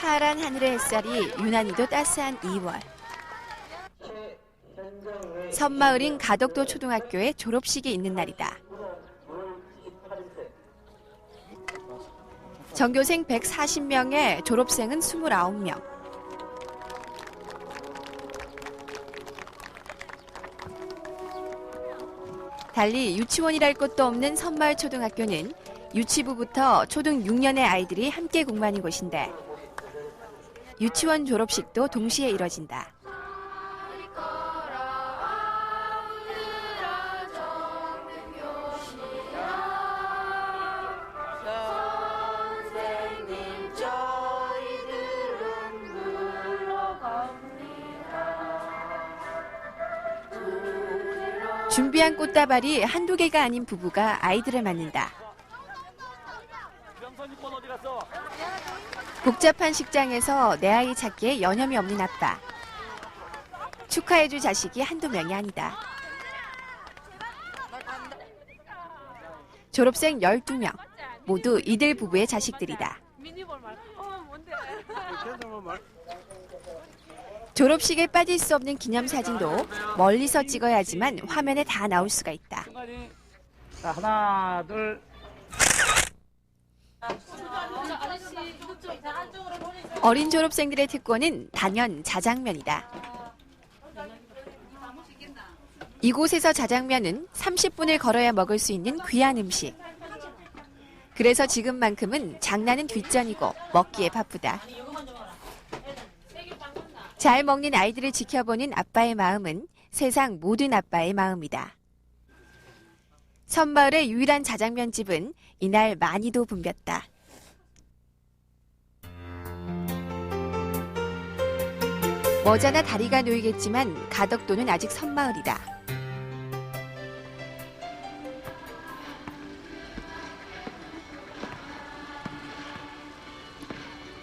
파란 하늘의 햇살이 유난히도 따스한 2월. 섬마을인 가덕도 초등학교의 졸업식이 있는 날이다. 전교생 140명에 졸업생은 29명. 달리 유치원이랄 것도 없는 섬마을 초등학교는 유치부부터 초등 6년의 아이들이 함께 공부하는 곳인데 유치원 졸업식도 동시에 이뤄진다. 준비한 꽃다발이 한두 개가 아닌 부부가 아이들을 맞는다. 복잡한 식장에서 내 아이 찾기에 여념이 없는 아빠. 축하해줄 자식이 한두 명이 아니다. 졸업생 12명, 모두 이들 부부의 자식들이다. 졸업식에 빠질 수 없는 기념사진도 멀리서 찍어야지만 화면에 다 나올 수가 있다. 자, 하나, 둘. 어린 졸업생들의 특권은 단연 자장면이다. 이곳에서 자장면은 30분을 걸어야 먹을 수 있는 귀한 음식. 그래서 지금만큼은 장난은 뒷전이고 먹기에 바쁘다. 잘 먹는 아이들을 지켜보는 아빠의 마음은 세상 모든 아빠의 마음이다. 섬마을의 유일한 자장면집은 이날 많이도 붐볐다. 머지않아 다리가 놓이겠지만 가덕도는 아직 섬마을이다.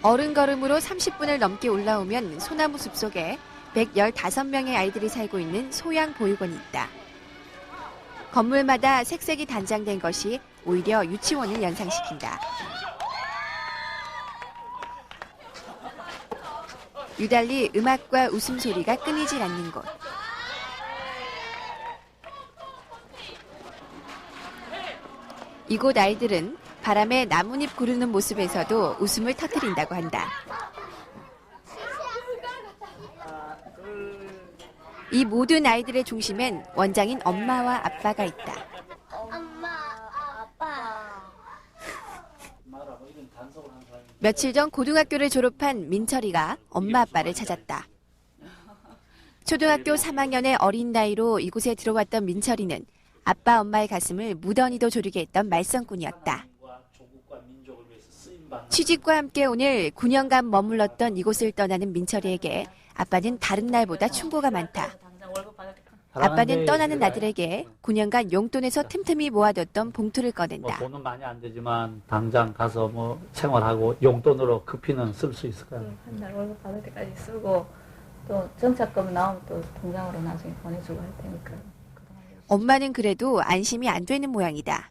어른 걸음으로 30분을 넘게 올라오면 소나무 숲속에 115명의 아이들이 살고 있는 소양 보육원이 있다. 건물마다 색색이 단장된 것이 오히려 유치원을 연상시킨다. 유달리 음악과 웃음소리가 끊이질 않는 곳. 이곳 아이들은 바람에 나뭇잎 구르는 모습에서도 웃음을 터뜨린다고 한다. 이 모든 아이들의 중심엔 원장인 엄마와 아빠가 있다. 엄마, 아빠. 며칠 전 고등학교를 졸업한 민철이가 엄마 아빠를 찾았다. 초등학교 3학년의 어린 나이로 이곳에 들어왔던 민철이는 아빠 엄마의 가슴을 무던히도 졸이게 했던 말썽꾼이었다. 취직과 함께 오늘 9년간 머물렀던 이곳을 떠나는 민철이에게 아빠는 다른 날보다 충고가 많다. 아빠는 떠나는 아들에게 9년간 용돈에서 틈틈이 모아뒀던 봉투를 꺼낸다. 돈은 많이 안 되지만 당장 가서 생활하고 용돈으로 급히는 쓸 수 있을까요? 한 달 월급 받을 때까지 쓰고 또 정착금 나오면 또 통장으로 나중에 보내주고 할 테니까. 엄마는 그래도 안심이 안 되는 모양이다.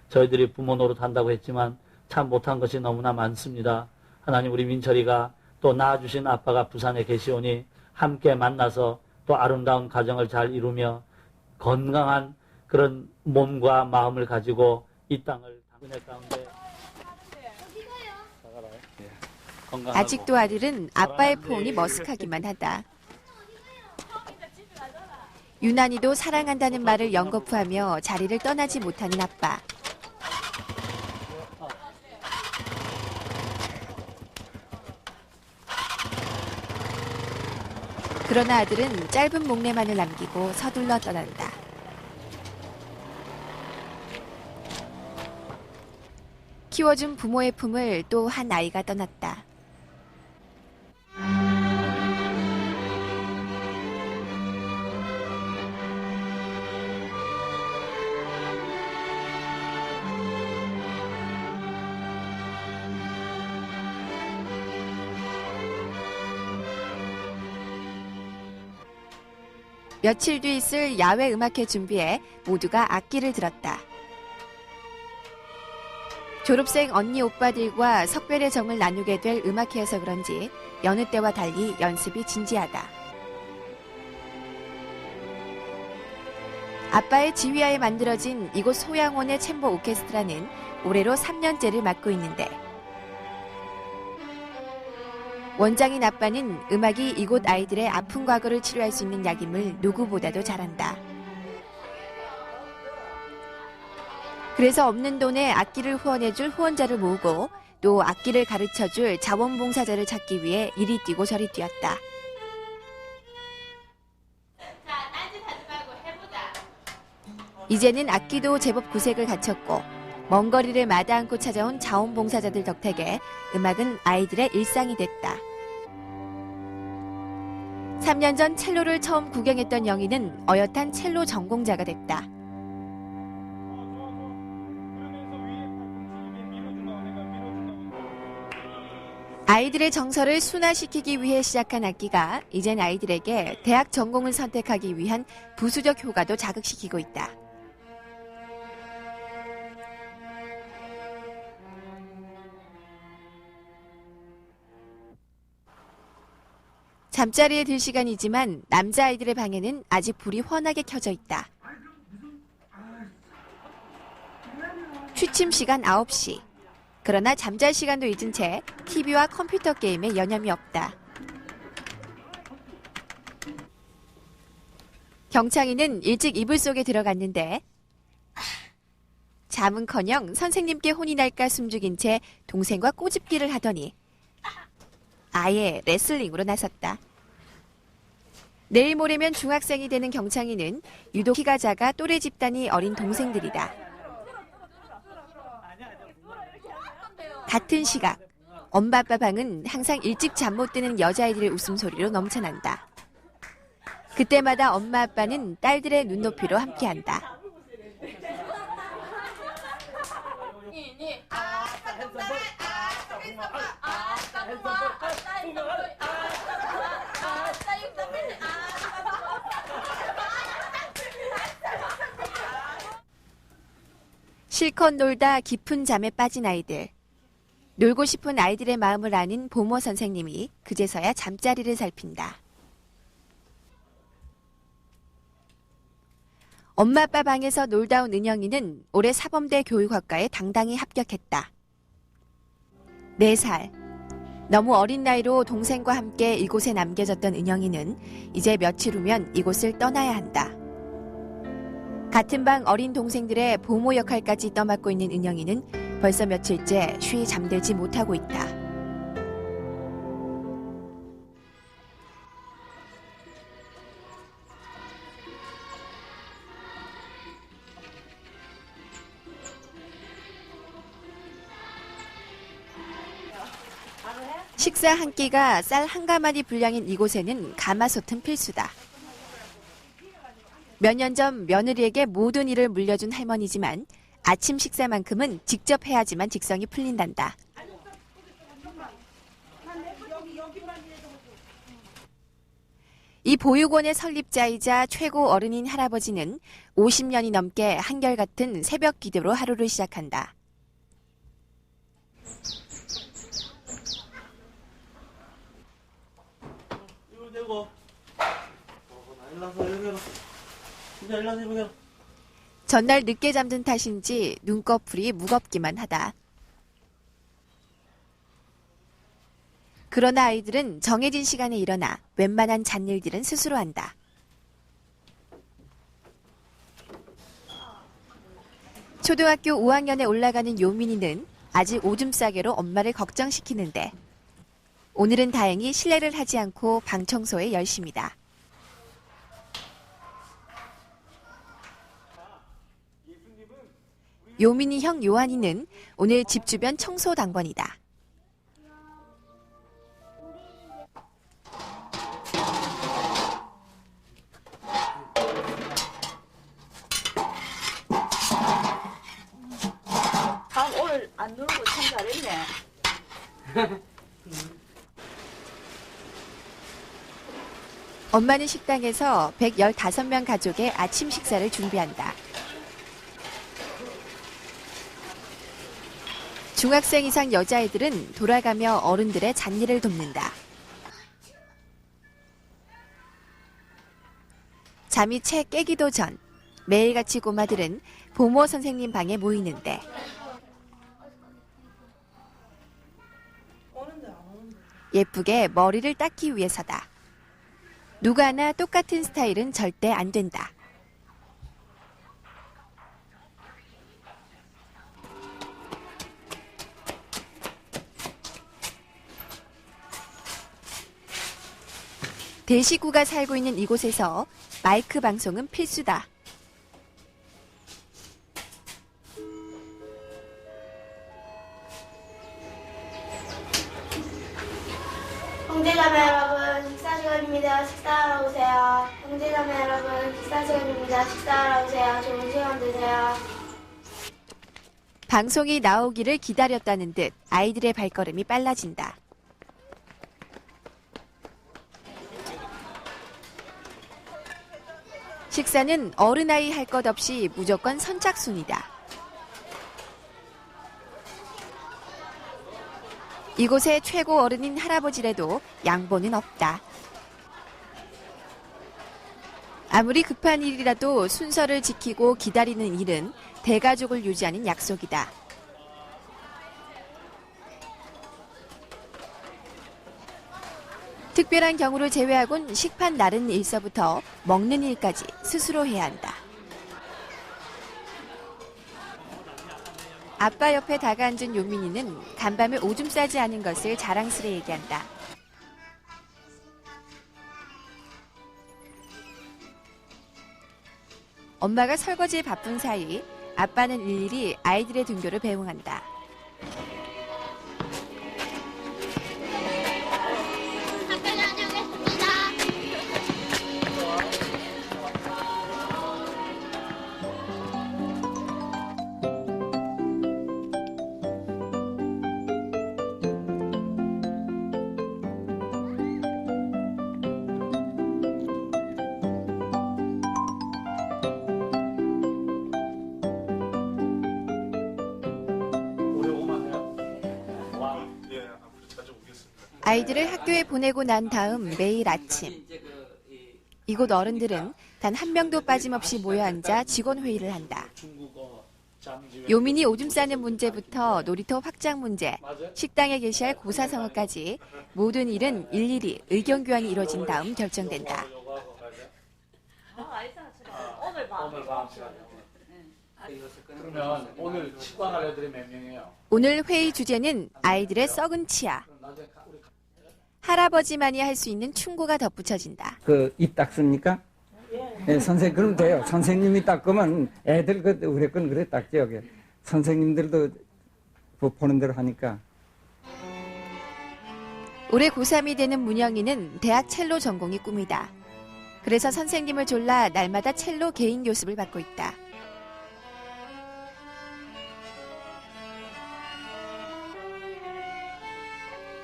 저희들이 부모 노릇한다고 했지만 참 못한 것이 너무나 많습니다. 하나님 우리 민철이가 또 낳아주신 아빠가 부산에 계시오니 함께 만나서 또 아름다운 가정을 잘 이루며 건강한 그런 몸과 마음을 가지고 이 땅을 은혜 가운데 아직도 아들은 아빠의 포옹이 머쓱하기만 하다. 유난히도 사랑한다는 말을 연거푸하며 자리를 떠나지 못하는 아빠. 그러나 아들은 짧은 목례만을 남기고 서둘러 떠난다. 키워준 부모의 품을 또 한 아이가 떠났다. 며칠 뒤 있을 야외 음악회 준비에 모두가 악기를 들었다. 졸업생 언니 오빠들과 석별의 정을 나누게 될 음악회여서 그런지 여느 때와 달리 연습이 진지하다. 아빠의 지휘하에 만들어진 이곳 소양원의 챔버 오케스트라는 올해로 3년째를 맡고 있는데 원장인 아빠는 음악이 이곳 아이들의 아픈 과거를 치료할 수 있는 약임을 누구보다도 잘 안다. 그래서 없는 돈에 악기를 후원해줄 후원자를 모으고 또 악기를 가르쳐줄 자원봉사자를 찾기 위해 이리 뛰고 저리 뛰었다. 이제는 악기도 제법 구색을 갖췄고 먼 거리를 마다 않고 찾아온 자원봉사자들 덕택에 음악은 아이들의 일상이 됐다. 3년 전 첼로를 처음 구경했던 영희는 어엿한 첼로 전공자가 됐다. 아이들의 정서를 순화시키기 위해 시작한 악기가 이젠 아이들에게 대학 전공을 선택하기 위한 부수적 효과도 자극시키고 있다. 잠자리에 들 시간이지만 남자아이들의 방에는 아직 불이 환하게 켜져 있다. 취침 시간 9시. 그러나 잠잘 시간도 잊은 채 TV와 컴퓨터 게임에 여념이 없다. 경창이는 일찍 이불 속에 들어갔는데 잠은커녕 선생님께 혼이 날까 숨죽인 채 동생과 꼬집기를 하더니 아예 레슬링으로 나섰다. 내일 모레면 중학생이 되는 경창이는 유독 키가 작아 또래 집단이 어린 동생들이다. 같은 시각, 엄마 아빠 방은 항상 일찍 잠 못 드는 여자아이들의 웃음소리로 넘쳐난다. 그때마다 엄마 아빠는 딸들의 눈높이로 함께한다. 실컷 놀다 깊은 잠에 빠진 아이들. 놀고 싶은 아이들의 마음을 아는 보모 선생님이 그제서야 잠자리를 살핀다. 엄마 아빠 방에서 놀다 온 은영이는 올해 사범대 교육학과에 당당히 합격했다. 4살. 너무 어린 나이로 동생과 함께 이곳에 남겨졌던 은영이는 이제 며칠 후면 이곳을 떠나야 한다. 같은 방 어린 동생들의 보모 역할까지 떠맡고 있는 은영이는 벌써 며칠째 쉬이 잠들지 못하고 있다. 식사 한 끼가 쌀 한 가마니 분량인 이곳에는 가마솥은 필수다. 몇 년 전 며느리에게 모든 일을 물려준 할머니지만 아침 식사만큼은 직접 해야지만 직성이 풀린단다. 이 보육원의 설립자이자 최고 어른인 할아버지는 50년이 넘게 한결같은 새벽 기도로 하루를 시작한다. 이거 내고 진짜 일어나서 해보게요. 전날 늦게 잠든 탓인지 눈꺼풀이 무겁기만 하다. 그러나 아이들은 정해진 시간에 일어나 웬만한 잡일들은 스스로 한다. 초등학교 5학년에 올라가는 요민이는 아직 오줌 싸개로 엄마를 걱정시키는데 오늘은 다행히 실례를 하지 않고 방 청소에 열심이다. 요민이 형 요한이는 오늘 집 주변 청소 당번이다. 오늘 안 누르고 참 잘했네. 엄마는 식당에서 115명 가족의 아침 식사를 준비한다. 중학생 이상 여자아이들은 돌아가며 어른들의 잔일을 돕는다. 잠이 채 깨기도 전 매일같이 꼬마들은 보모 선생님 방에 모이는데 예쁘게 머리를 닦기 위해서다. 누가 하나 똑같은 스타일은 절대 안 된다. 대식구가 살고 있는 이곳에서 마이크 방송은 필수다. 형제자매 여러분, 식사 시간입니다. 식사하러 오세요. 형제자매 여러분, 식사 시간입니다. 식사하러 오세요. 좋은 시간 되세요. 방송이 나오기를 기다렸다는 듯 아이들의 발걸음이 빨라진다. 식사는 어른아이 할 것 없이 무조건 선착순이다. 이곳의 최고 어른인 할아버지라도 양보는 없다. 아무리 급한 일이라도 순서를 지키고 기다리는 일은 대가족을 유지하는 약속이다. 특별한 경우를 제외하곤 식판 나른 일서부터 먹는 일까지 스스로 해야 한다. 아빠 옆에 다가앉은 요민이는 간밤에 오줌 싸지 않은 것을 자랑스레 얘기한다. 엄마가 설거지에 바쁜 사이 아빠는 일일이 아이들의 등교를 배웅한다. 학교 다녀오겠습니다. 아이들을 학교에 보내고 난 다음 매일 아침 이곳 어른들은 단 한 명도 빠짐없이 모여 앉아 직원 회의를 한다. 요민이 오줌 싸는 문제부터 놀이터 확장 문제, 식당에 게시할 고사성어까지 모든 일은 일일이 의견 교환이 이뤄진 다음 결정된다. 그러면 오늘 치과할 애들이 몇 명이에요? 오늘 회의 주제는 아이들의 썩은 치아. 할아버지만이 할 수 있는 충고가 덧붙여진다. 입 닦습니까? 네, 선생님, 그럼 돼요. 선생님이 닦으면 애들, 우리 건 그래 닦죠. 선생님들도 보는 대로 하니까. 올해 고3이 되는 문영이는 대학 첼로 전공이 꿈이다. 그래서 선생님을 졸라 날마다 첼로 개인 교습을 받고 있다.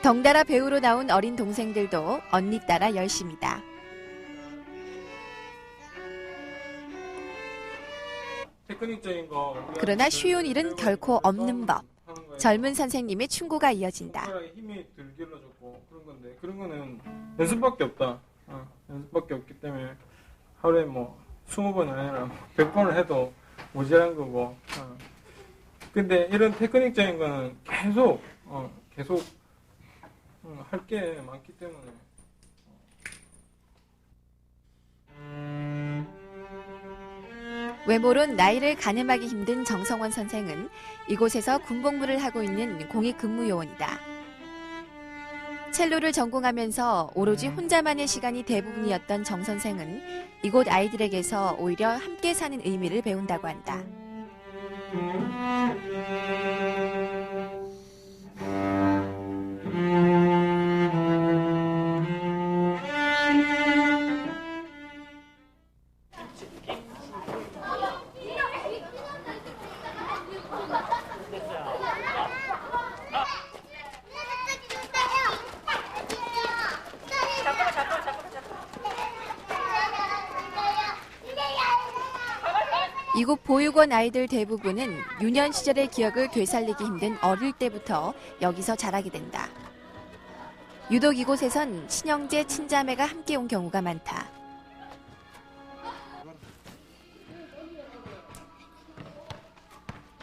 덩달아 배우로 나온 어린 동생들도 언니 따라 열심이다. 테크닉적인 거. 그러나 쉬운 일은 결코 없는 법. 젊은 선생님의 충고가 이어진다. 손가락에 힘이 덜 길러졌고 그런 건데 그런 거는 연습밖에 없다. 연습밖에 없기 때문에 하루에 뭐 20번이 아니라 100번을 해도 모자란 거고. 근데 이런 테크닉적인 거는 계속 할 게 많기 때문에. 외모론 나이를 가늠하기 힘든 정성원 선생은 이곳에서 군복무를 하고 있는 공익근무요원이다. 첼로를 전공하면서 오로지 혼자만의 시간이 대부분이었던 정 선생은 이곳 아이들에게서 오히려 함께 사는 의미를 배운다고 한다. 이곳 보육원 아이들 대부분은 유년 시절의 기억을 되살리기 힘든 어릴 때부터 여기서 자라게 된다. 유독 이곳에선 친형제, 친자매가 함께 온 경우가 많다.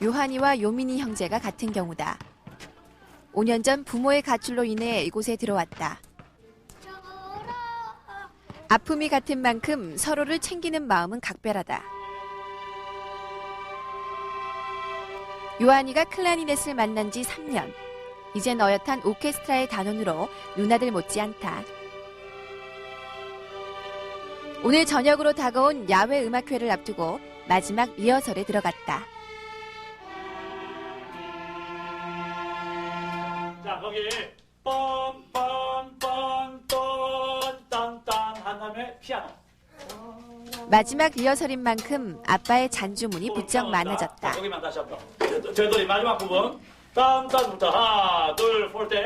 요한이와 요민이 형제가 같은 경우다. 5년 전 부모의 가출로 인해 이곳에 들어왔다. 아픔이 같은 만큼 서로를 챙기는 마음은 각별하다. 요한이가 클라리넷을 만난 지 3년. 이젠 어엿한 오케스트라의 단원으로 누나들 못지않다. 오늘 저녁으로 다가온 야외 음악회를 앞두고 마지막 리허설에 들어갔다. 자, 거기 뻔뻔뻔뻔 한 다음에 피아노. 마지막 리허설인 만큼 아빠의 잔주문이 부쩍 많아졌다. 거기만 다시 한번. 저희들이 마지막 부분 딴딴부터 하나 둘 폴대.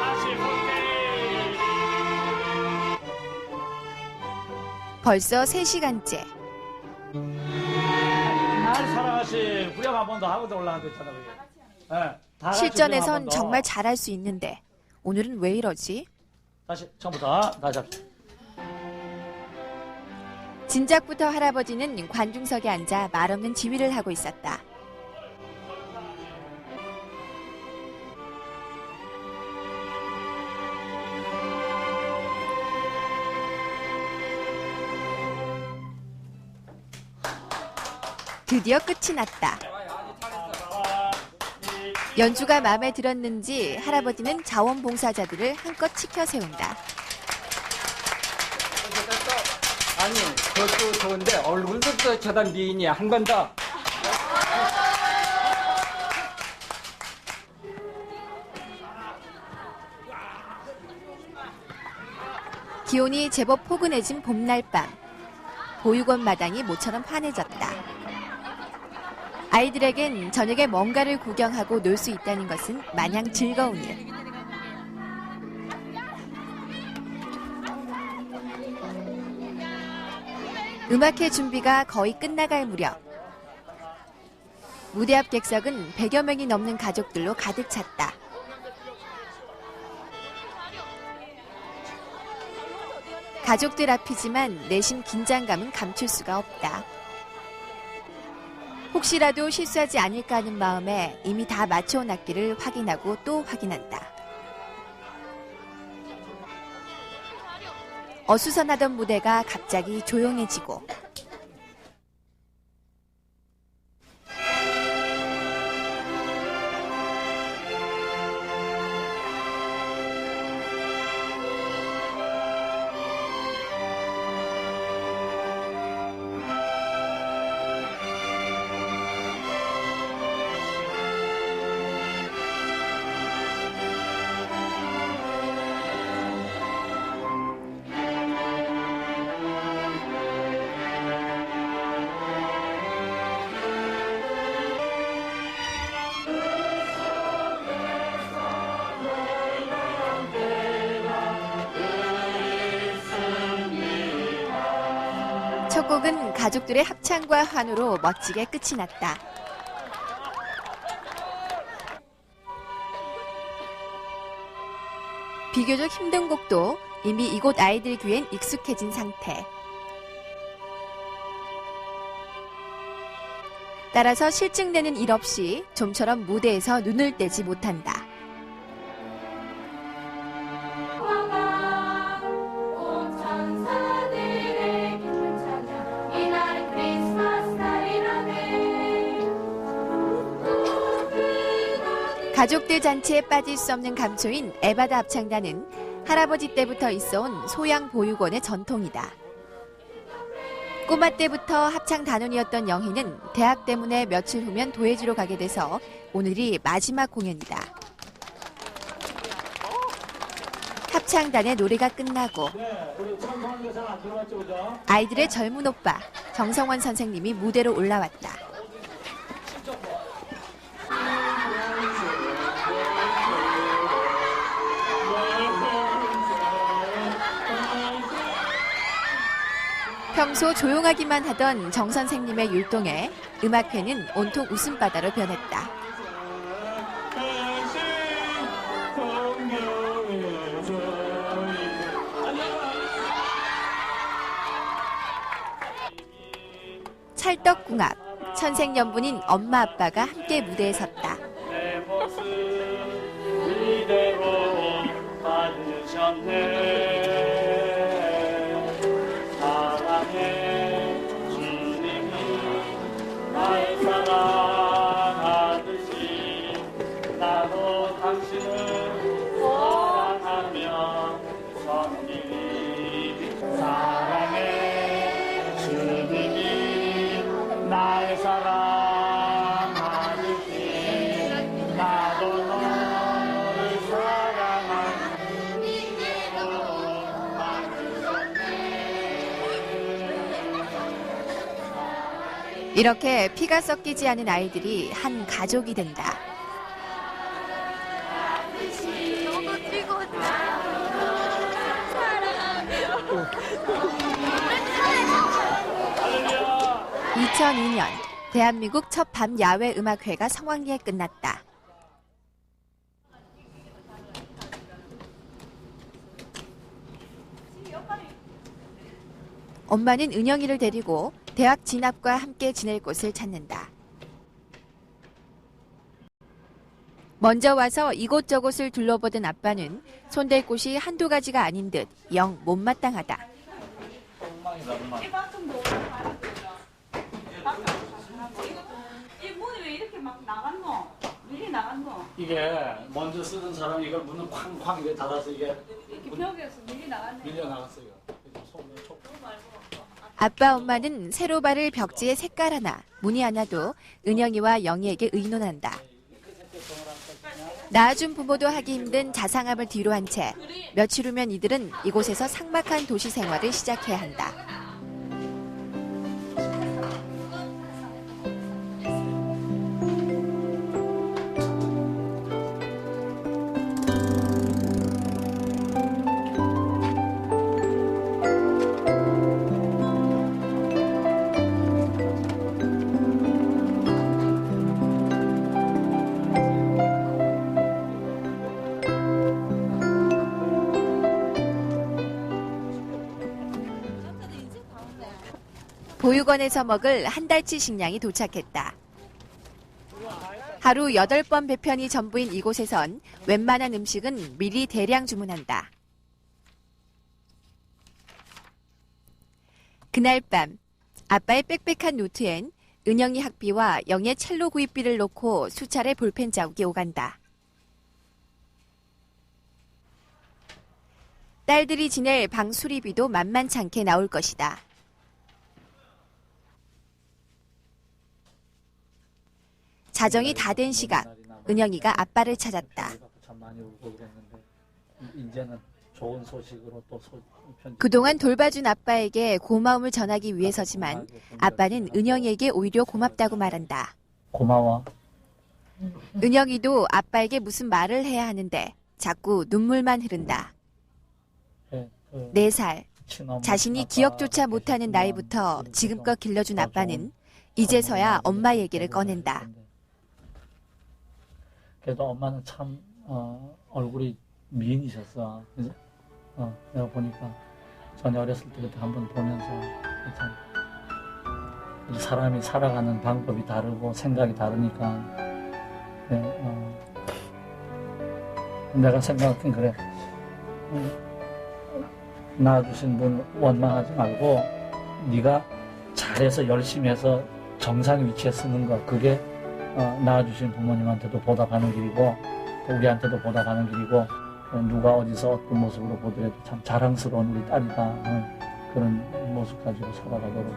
다시 폴대. 벌써 3시간째. 날 사랑하신 후렴 한 번 더 하고 올라간댔잖아 그게. 네, 다 같이 후렴 실전에선 한번 더. 정말 잘할 수 있는데 오늘은 왜 이러지? 다시 처음부터 다시 합시다. 진작부터 할아버지는 관중석에 앉아 말없는 지휘를 하고 있었다. 드디어 끝이 났다. 연주가 마음에 들었는지 할아버지는 자원봉사자들을 한껏 치켜 세운다. 아니, 그것도 좋은데 얼굴부터 쳐단 미인이 한 번 더. 기온이 제법 포근해진 봄날 밤. 보육원 마당이 모처럼 환해졌다. 아이들에겐 저녁에 뭔가를 구경하고 놀 수 있다는 것은 마냥 즐거운 일. 음악회 준비가 거의 끝나갈 무렵. 무대 앞 객석은 100여 명이 넘는 가족들로 가득 찼다. 가족들 앞이지만 내심 긴장감은 감출 수가 없다. 혹시라도 실수하지 않을까 하는 마음에 이미 다 맞춰온 악기를 확인하고 또 확인한다. 어수선하던 무대가 갑자기 조용해지고 첫 곡은 가족들의 합창과 환호로 멋지게 끝이 났다. 비교적 힘든 곡도 이미 이곳 아이들 귀엔 익숙해진 상태. 따라서 실증내는 일 없이 좀처럼 무대에서 눈을 떼지 못한다. 가족들 잔치에 빠질 수 없는 감초인 에바다 합창단은 할아버지 때부터 있어온 소양 보육원의 전통이다. 꼬마 때부터 합창 단원이었던 영희는 대학 때문에 며칠 후면 도예지로 가게 돼서 오늘이 마지막 공연이다. 합창단의 노래가 끝나고 아이들의 젊은 오빠 정성원 선생님이 무대로 올라왔다. 평소 조용하기만 하던 정 선생님의 율동에 음악회는 온통 웃음바다로 변했다. 찰떡궁합, 천생연분인 엄마 아빠가 함께 무대에 섰다. 내 모습 이대로 봐주셨네. 사랑해 주님이 날 사랑하듯이 나도 당신을 사랑하며 섬기리. 사랑해 주님이 날 사랑하듯이 나도 너를 사랑하는 이대로 봐주셨네. 이렇게 피가 섞이지 않은 아이들이 한 가족이 된다. 너도 찍어줘. 2002년 대한민국 첫 밤 야외 음악회가 성황리에 끝났다. 엄마는 은영이를 데리고 대학 진학과 함께 지낼 곳을 찾는다. 먼저 와서 이곳저곳을 둘러보던 아빠는 손댈 곳이 한두 가지가 아닌 듯 영 못마땅하다. 이 문이 왜 이렇게 막 나갔노? 밀리 나갔노? 이게 먼저 쓰던 사람이 이걸 문을 쾅쾅 이렇게 닫아서 이게 이렇게 벽에서 밀리 나갔네. 밀려 나갔어요. 아빠 엄마는 세로 바를 벽지에 색깔 하나, 무늬 하나도 은영이와 영희에게 의논한다. 낳아준 부모도 하기 힘든 자상함을 뒤로 한 채 며칠 후면 이들은 이곳에서 삭막한 도시 생활을 시작해야 한다. 보육원에서 먹을 한 달치 식량이 도착했다. 하루 8번 배편이 전부인 이곳에선 웬만한 음식은 미리 대량 주문한다. 그날 밤 아빠의 빽빽한 노트엔 은영이 학비와 영의 첼로 구입비를 놓고 수차례 볼펜 자국이 오간다. 딸들이 지낼 방 수리비도 만만찮게 나올 것이다. 자정이 다 된 시각, 은영이가 아빠를 찾았다. 참 많이 울고 그랬는데 이제는 좋은 소식으로 또 편지. 그동안 돌봐준 아빠에게 고마움을 전하기 위해서지만 아빠는 은영이에게 오히려 고맙다고 말한다. 고마워. 은영이도 아빠에게 무슨 말을 해야 하는데 자꾸 눈물만 흐른다. 네, 4살, 자신이 기억조차 못하는 나이부터 지금껏 길러준 아빠는 이제서야 엄마 얘기를 꺼낸다. 그래도 엄마는 참 얼굴이 미인이셨어. 그래서 내가 보니까 전에 어렸을 때 그때 한번 보면서 참 사람이 살아가는 방법이 다르고 생각이 다르니까 내가 생각한 그래. 낳아주신 분 원망하지 말고 네가 잘해서 열심히 해서 정상 위치에 쓰는 거 그게 낳아주신 부모님한테도 보답하는 길이고 또 우리한테도 보답하는 길이고 누가 어디서 어떤 모습으로 보더라도 참 자랑스러운 우리 딸이다 그런 모습 가지고 살아가도록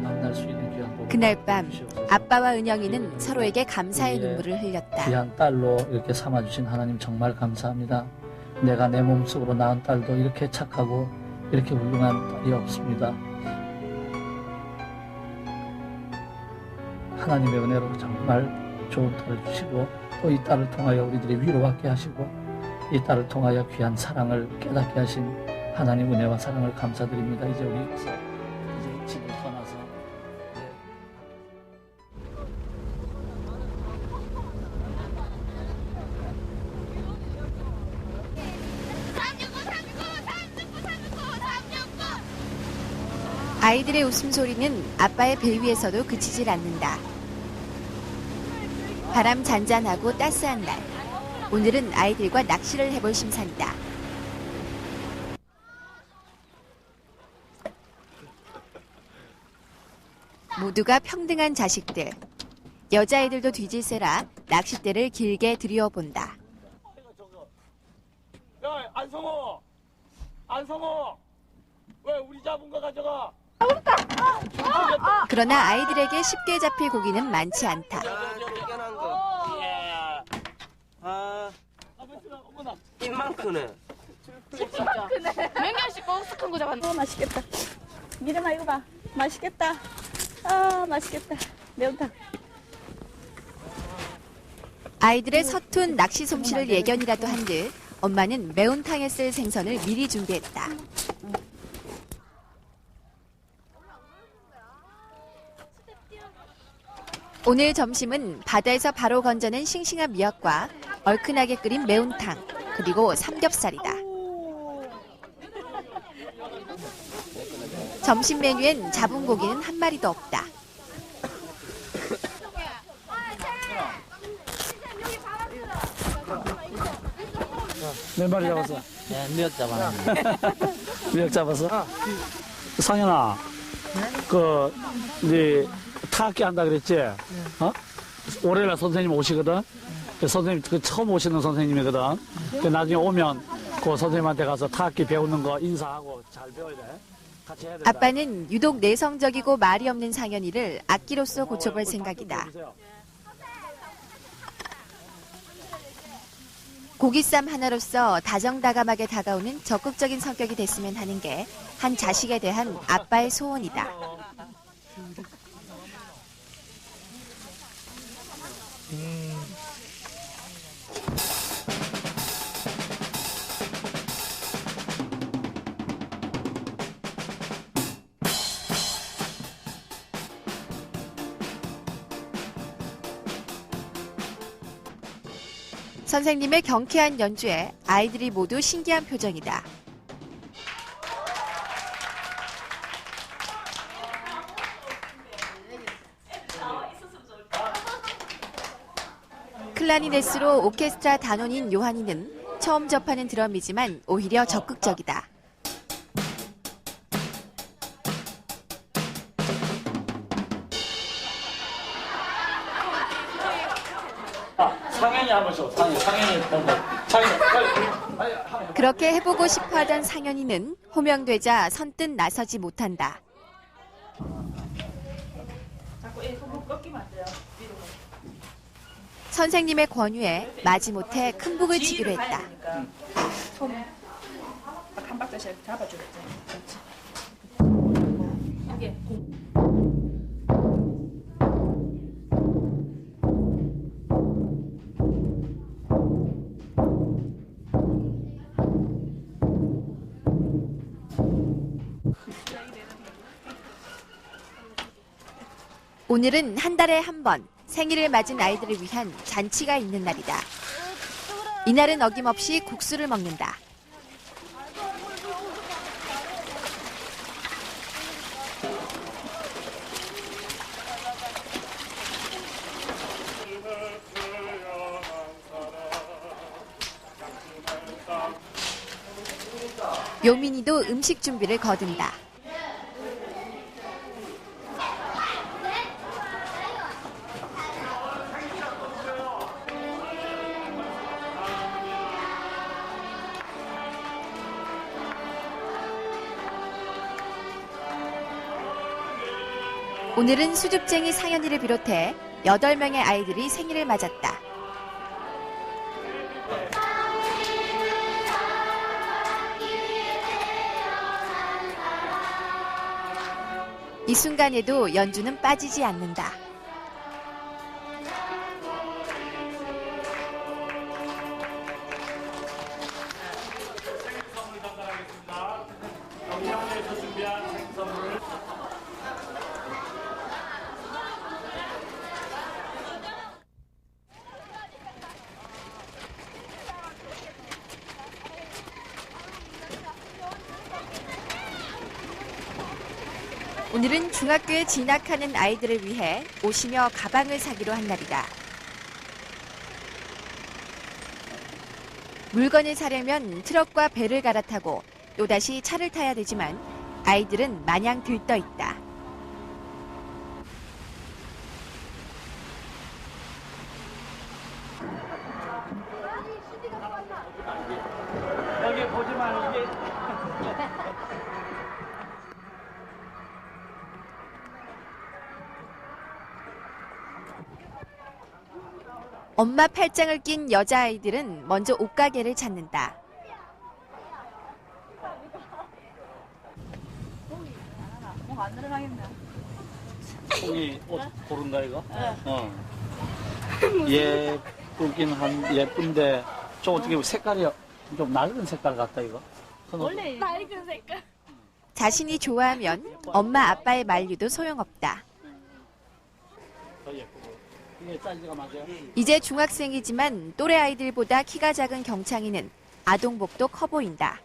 만날 수 있는 귀한 복을 그날 밤 주시옵소서. 아빠와 은영이는 서로에게 감사의 눈물을 흘렸다. 귀한 딸로 이렇게 삼아주신 하나님 정말 감사합니다. 내가 내 몸속으로 낳은 딸도 이렇게 착하고 이렇게 훌륭한 딸이 없습니다. 하나님의 은혜로 정말 좋은 딸을 주시고 또 이 딸을 통하여 우리들이 위로받게 하시고 이 딸을 통하여 귀한 사랑을 깨닫게 하신 하나님 은혜와 사랑을 감사드립니다. 이제 우리 이제 집을 떠나서 아이들의 웃음소리는 아빠의 배 위에서도 그치질 않는다. 바람 잔잔하고 따스한 날. 오늘은 아이들과 낚시를 해볼 심산이다. 모두가 평등한 자식들. 여자애들도 뒤질세라 낚싯대를 길게 들여본다. 야, 안성호! 왜 우리 잡은 거 가져가? 그러나 아이들에게 쉽게 잡힐 고기는 많지 않다. 입만 크네. 맹년씩 버스 큰거 잡았네. 맛있겠다. 미름아 이거 봐. 맛있겠다. 아 맛있겠다. 매운탕. 아이들의 서툰 낚시 솜씨를 예견이라도 한 듯 엄마는 매운탕에 쓸 생선을 미리 준비했다. 오늘 점심은 바다에서 바로 건져낸 싱싱한 미역과 얼큰하게 끓인 매운탕, 그리고 삼겹살이다. 점심 메뉴엔 잡은 고기는 한 마리도 없다. 몇 마리 잡았어? 네, 미역 잡았네. 미역 잡았어? 상현아, 이제 타악기 한다 그랬지? 어? 올해날 선생님 오시거든? 선생님, 처음 오시는 선생님이거든? 나중에 오면 그 선생님한테 가서 타악기 배우는 거 인사하고 잘 배워야 돼. 같이 해야 된다. 아빠는 유독 내성적이고 말이 없는 상현이를 악기로서 고쳐볼 생각이다. 고기쌈 하나로서 다정다감하게 다가오는 적극적인 성격이 됐으면 하는 게 한 자식에 대한 아빠의 소원이다. 선생님의 경쾌한 연주에 아이들이 모두 신기한 표정이다. 클라리넷으로 오케스트라 단원인 요한이는 처음 접하는 드럼이지만 오히려 적극적이다. 상현이 한번 줘. 상현이 빨리. 그렇게 해보고 싶어하던 상현이는 호명되자 선뜻 나서지 못한다. 선생님의 권유에 마지못해 큰 북을 치기로 했다. 한 박자씩 잡아주겠지. 이게 오늘은 한 달에 한 번 생일을 맞은 아이들을 위한 잔치가 있는 날이다. 이날은 어김없이 국수를 먹는다. 요민이도 음식 준비를 거둔다. 오늘은 수줍쟁이 상현이를 비롯해 8명의 아이들이 생일을 맞았다. 이 순간에도 연주는 빠지지 않는다. 오늘은 중학교에 진학하는 아이들을 위해 옷이며 가방을 사기로 한 날이다. 물건을 사려면 트럭과 배를 갈아타고 또다시 차를 타야 되지만 아이들은 마냥 들떠 있다. 여기 보지 말고 엄마 팔짱을 낀 여자아이들은 먼저 옷가게를 찾는다. 뭐가 안 늘어나겠네. 콩이 옷 고른다 이거? 예쁘긴 예쁜데 좀 어떻게 색깔이 좀 낡은 색깔 같다 이거. 원래 낡은 색깔. 자신이 좋아하면 엄마 아빠의 만류도 소용없다. 더 예쁘고. 이게 사이즈가 맞아요? 이제 중학생이지만 또래 아이들보다 키가 작은 경창이는 아동복도 커 보인다.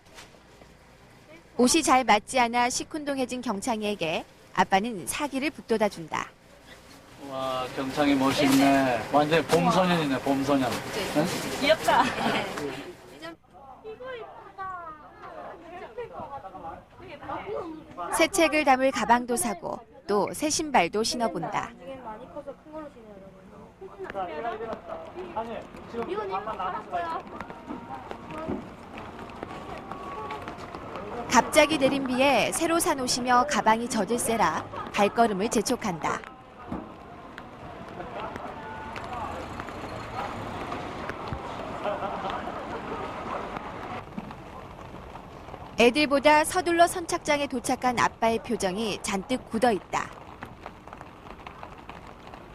옷이 잘 맞지 않아 시큰둥해진 경창이에게 아빠는 사기를 북돋아준다. 와 경창이 멋있네. 완전 봄소년이네 봄소년. 응? 귀엽다. 새 책을 담을 가방도 사고 또 새 신발도 신어본다. 많이 커서 큰 걸로 신어야 되거든요. 아니 지금 밥만 남은 거야. 갑자기 내린 비에 새로 산 옷이며 가방이 젖을세라 발걸음을 재촉한다. 애들보다 서둘러 선착장에 도착한 아빠의 표정이 잔뜩 굳어 있다.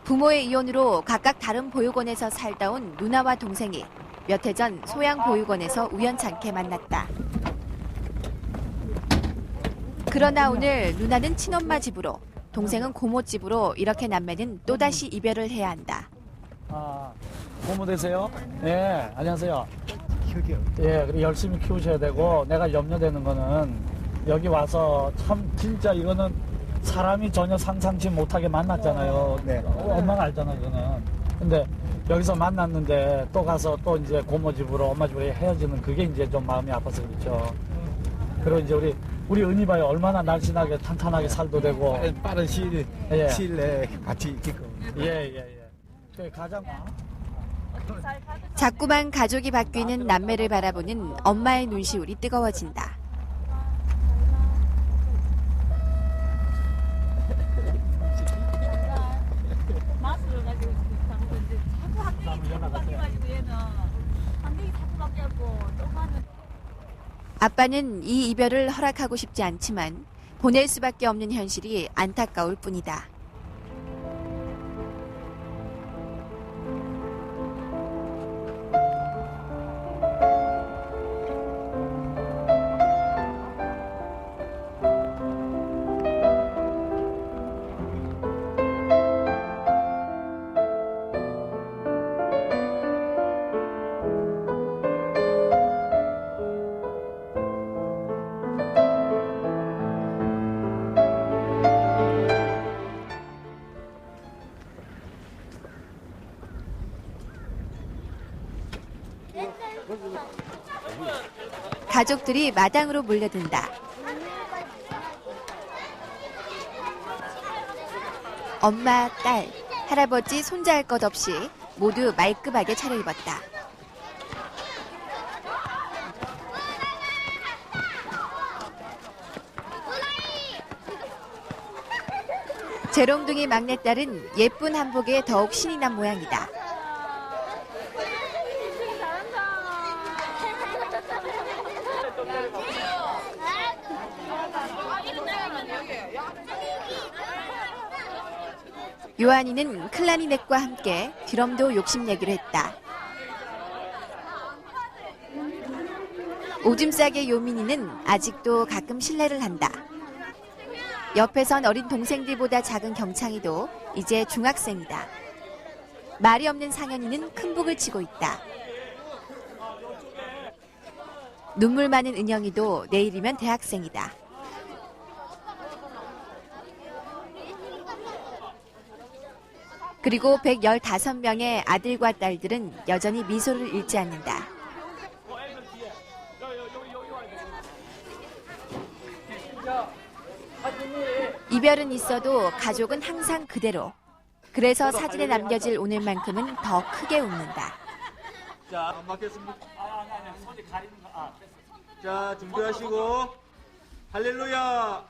부모의 이혼으로 각각 다른 보육원에서 살다 온 누나와 동생이 몇 해 전 소양 보육원에서 우연찮게 만났다. 그러나 오늘 누나는 친엄마 집으로, 동생은 고모 집으로 이렇게 남매는 또다시 이별을 해야 한다. 아 고모 되세요? 네 안녕하세요. 예, 그래 열심히 키우셔야 되고 내가 염려되는 거는 여기 와서 참 진짜 이거는 사람이 전혀 상상치 못하게 만났잖아요. 네. 엄마가 알잖아요, 그거는. 근데 여기서 만났는데 또 가서 또 이제 고모 집으로 엄마 집으로 헤어지는 그게 이제 좀 마음이 아파서 그렇죠. 그리고 이제 우리 은희 봐요. 얼마나 날씬하게 탄탄하게 살도 되고 빠른 시일 내에 같이 있게끔. 예. 그 가장 자꾸만 가족이 바뀌는 남매를 바라보는 엄마의 눈시울이 뜨거워진다. 마스를 가지고 자꾸 이제 자꾸 환경이 자꾸 바뀌어가지고 얘는 환경이 자꾸 바뀌었고 또 하는. 아빠는 이 이별을 허락하고 싶지 않지만 보낼 수밖에 없는 현실이 안타까울 뿐이다. 가족들이 마당으로 몰려든다. 엄마, 딸, 할아버지, 손자 할 것 없이 모두 말끔하게 차려입었다. 재롱둥이 막내딸은 예쁜 한복에 더욱 신이 난 모양이다. 요한이는 클라리넷과 함께 드럼도 욕심내기로 했다. 오줌 싸개 요민이는 아직도 가끔 실례를 한다. 옆에선 어린 동생들보다 작은 경창이도 이제 중학생이다. 말이 없는 상현이는 큰 북을 치고 있다. 눈물 많은 은영이도 내일이면 대학생이다. 그리고 115명의 아들과 딸들은 여전히 미소를 잃지 않는다. 이별은 있어도 가족은 항상 그대로. 그래서 사진에 남겨질 오늘만큼은 더 크게 웃는다. 자, 안 맞겠습니다. 자, 준비하시고 할렐루야.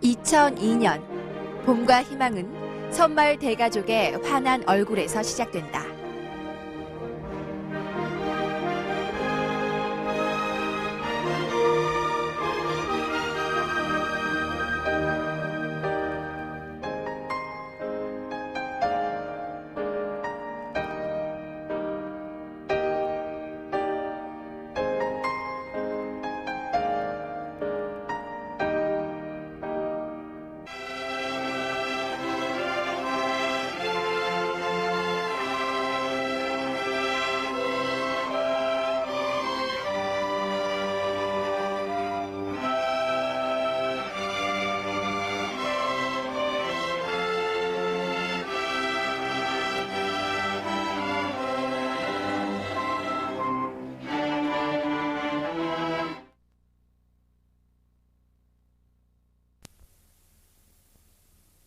2002년 봄과 희망은 섬마을 대가족의 환한 얼굴에서 시작된다.